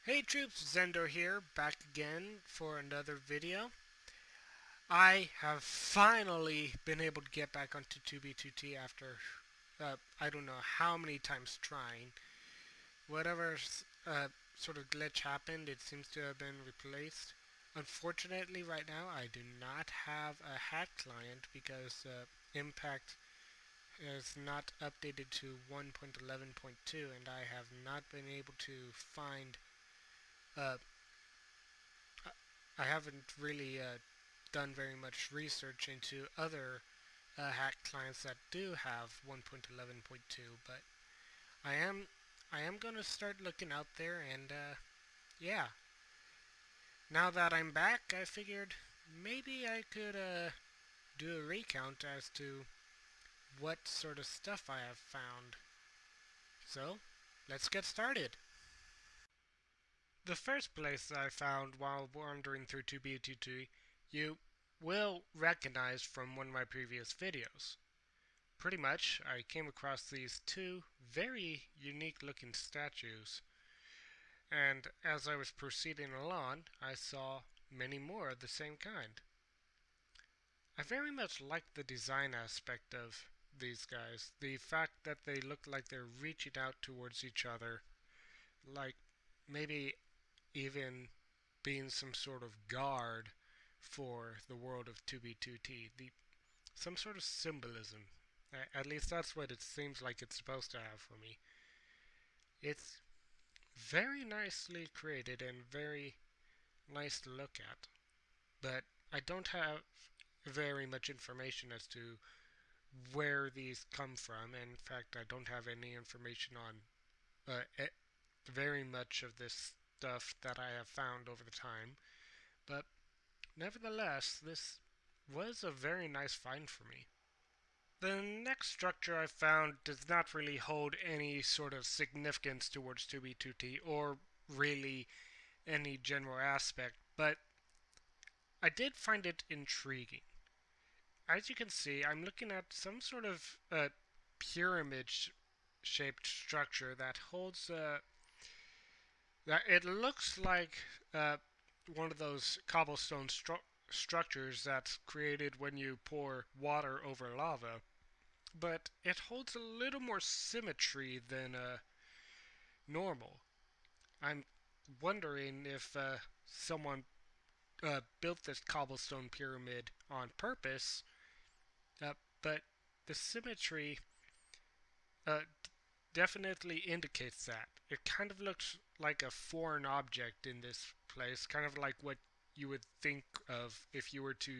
Hey troops, Zendo here, back again for another video. I have finally been able to get back onto 2B2T after I don't know how many times trying. Whatever sort of glitch happened, it seems to have been replaced. Unfortunately, right now I do not have a hack client because Impact is not updated to 1.11.2 and I have not been able to find uh, I haven't really done very much research into other hack clients that do have 1.11.2, but I am I am gonna start looking out there, and yeah. Now that I'm back, I figured maybe I could do a recount as to what sort of stuff I have found. So, let's get started. The first place I found while wandering through 2B22 you will recognize from one of my previous videos. Pretty much, I came across these two very unique looking statues, and as I was proceeding along, I saw many more of the same kind. I very much like the design aspect of these guys. The fact that they look like they're reaching out towards each other, like maybe even being some sort of guard for the world of 2B2T. Some sort of symbolism. At least that's what it seems like it's supposed to have for me. It's very nicely created and very nice to look at, but I don't have very much information as to where these come from. In fact, I don't have any information on very much of this stuff that I have found over the time, but nevertheless, this was a very nice find for me. The next structure I found does not really hold any sort of significance towards 2B2T or really any general aspect, but I did find it intriguing. As you can see, I'm looking at some sort of pyramid shaped structure that holds that it looks like one of those cobblestone structures that's created when you pour water over lava, but it holds a little more symmetry than normal. I'm wondering if someone built this cobblestone pyramid on purpose, but the symmetry uh, definitely indicates that. It kind of looks like a foreign object in this place, kind of like what you would think of if you were to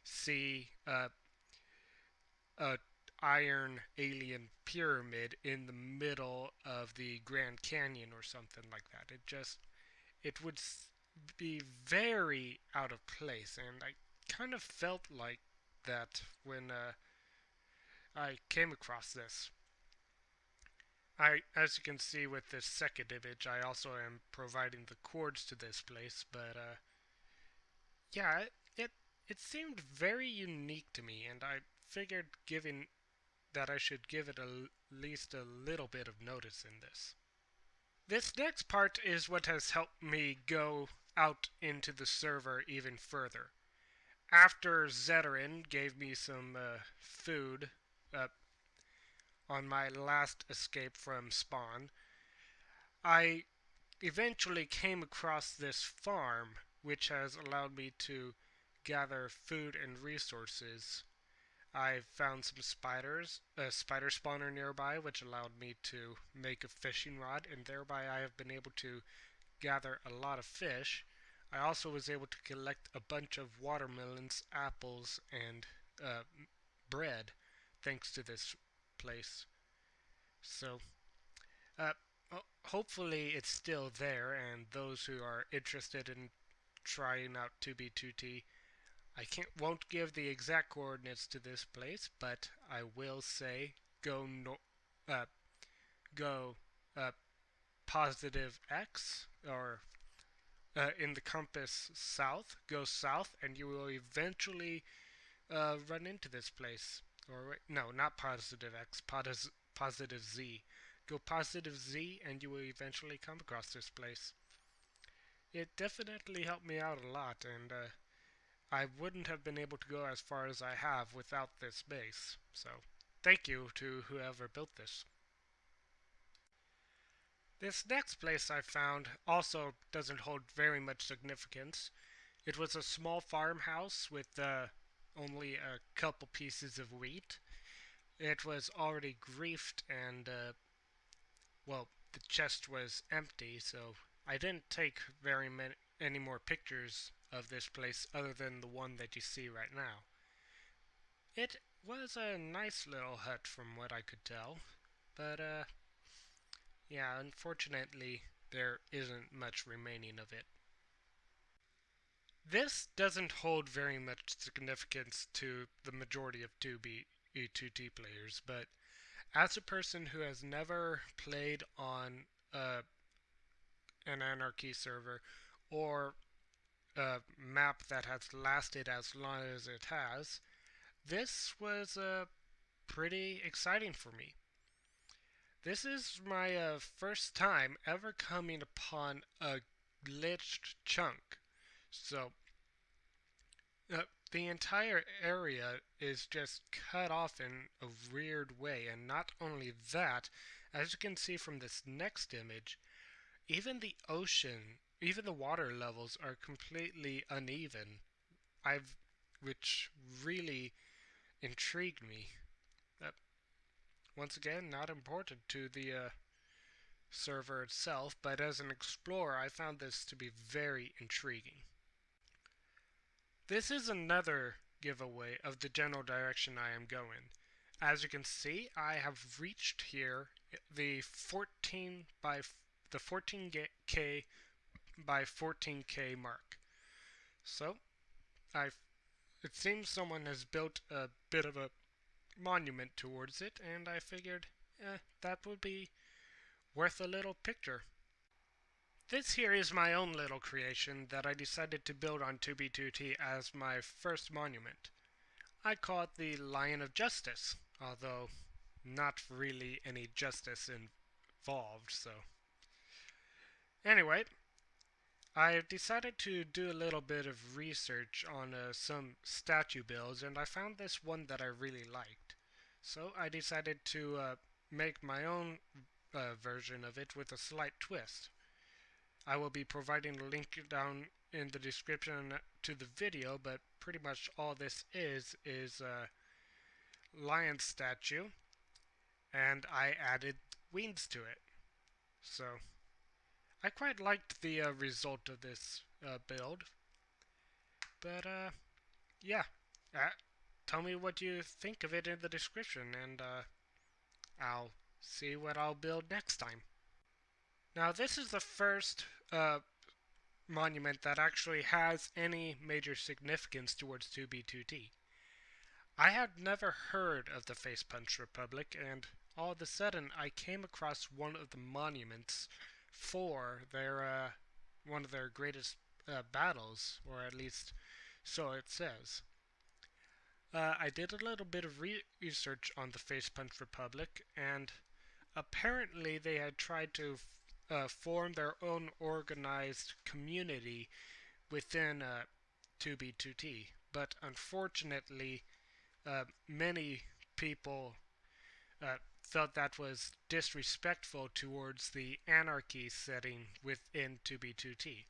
see a iron alien pyramid in the middle of the Grand Canyon or something like that. It would be very out of place, and I kind of felt like that when I came across this. As you can see with this second image, I also am providing the coords to this place, but yeah, it seemed very unique to me, and I figured giving that I should give it at least a little bit of notice in this. This next part is what has helped me go out into the server even further. After Zeterin gave me some food uh, on my last escape from spawn, I eventually came across this farm, which has allowed me to gather food and resources. I found some spiders, a spider spawner nearby, which allowed me to make a fishing rod, and thereby I have been able to gather a lot of fish. I also was able to collect a bunch of watermelons, apples, and bread, thanks to this place. So, uh, hopefully it's still there, and those who are interested in trying out 2B2T, I can't won't give the exact coordinates to this place, but I will say uh, go positive x or in the compass south. Go south, and you will eventually run into this place. Or no, not positive x, positive z. Go positive z, and you will eventually come across this place. it definitely helped me out a lot, and I wouldn't have been able to go as far as I have without this base. So, thank you to whoever built this. This next place I found also doesn't hold very much significance. It was a small farmhouse with only a couple pieces of wheat. It was already griefed and, well, the chest was empty, so I didn't take any more pictures of this place other than the one that you see right now. It was a nice little hut from what I could tell, but yeah, unfortunately there isn't much remaining of it. This doesn't hold very much significance to the majority of 2B2T players, but as a person who has never played on an Anarchy server or a map that has lasted as long as it has, this was pretty exciting for me. This is my first time ever coming upon a glitched chunk. So, the entire area is just cut off in a weird way, and not only that, as you can see from this next image, even the ocean, even the water levels are completely uneven. Which really intrigued me. Uh, Once again, not important to the server itself, but as an explorer, I found this to be very intriguing. This is another giveaway of the general direction I am going. As you can see, I have reached here the 14K by 14K mark. So, it seems someone has built a bit of a monument towards it, and I figured that would be worth a little picture. This here is my own little creation that I decided to build on 2B2T as my first monument. I call it the Lion of Justice, although not really any justice involved, so. Anyway, I decided to do a little bit of research on some statue builds, and I found this one that I really liked. So I decided to make my own version of it with a slight twist. I will be providing a link down in the description to the video, but pretty much all this is a lion statue, and I added wings to it. So I quite liked the result of this build, but yeah, uh, tell me what you think of it in the description, and I'll see what I'll build next time. Now this is the first monument that actually has any major significance towards 2B2T. I had never heard of the Face Punch Republic, and all of a sudden I came across one of the monuments for their one of their greatest battles, or at least so it says. I did a little bit of research on the Face Punch Republic, and apparently they had tried to form their own organized community within 2B2T, but unfortunately many people felt that was disrespectful towards the anarchy setting within 2B2T.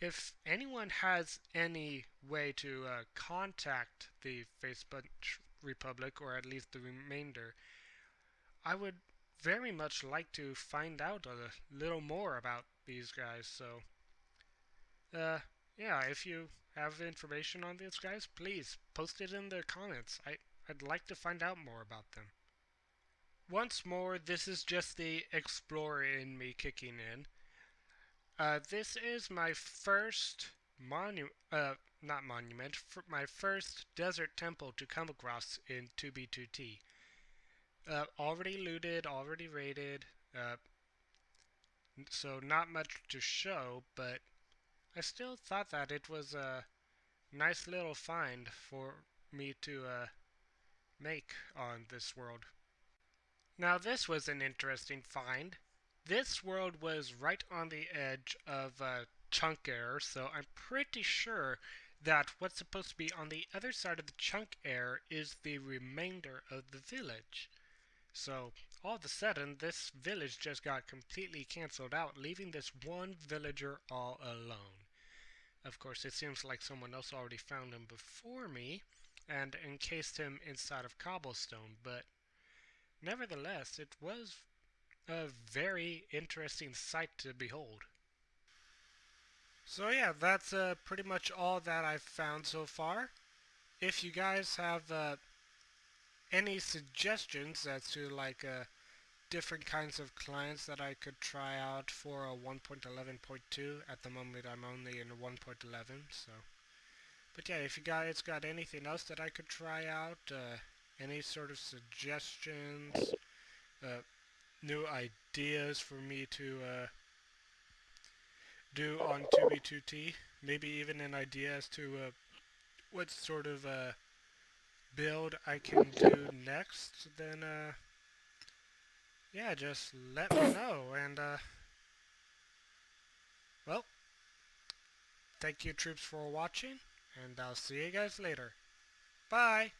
If anyone has any way to contact the Facebook Republic, or at least the remainder, I would very much like to find out a little more about these guys. So, yeah, if you have information on these guys, please post it in the comments. I'd like to find out more about them. Once more, this is just the explorer in me kicking in. This is my first not monument, my first desert temple to come across in 2B2T. Already looted, already raided, so not much to show, but I still thought that it was a nice little find for me to make on this world. Now this was an interesting find. This world was right on the edge of chunk error, so I'm pretty sure that what's supposed to be on the other side of the chunk error is the remainder of the village. So all of a sudden, this village just got completely cancelled out, leaving this one villager all alone. Of course, it seems like someone else already found him before me and encased him inside of cobblestone, but nevertheless, it was a very interesting sight to behold. So yeah, that's pretty much all that I've found so far. If you guys have any suggestions as to different kinds of clients that I could try out for a 1.11.2, at the moment I'm only in 1.11, so. But yeah, if you guys got anything else that I could try out, any sort of suggestions, uh, new ideas for me to do on 2B2T, maybe even an idea as to what sort of build I can do next, then yeah, just let me know. And well, thank you troops for watching, and I'll see you guys later. Bye!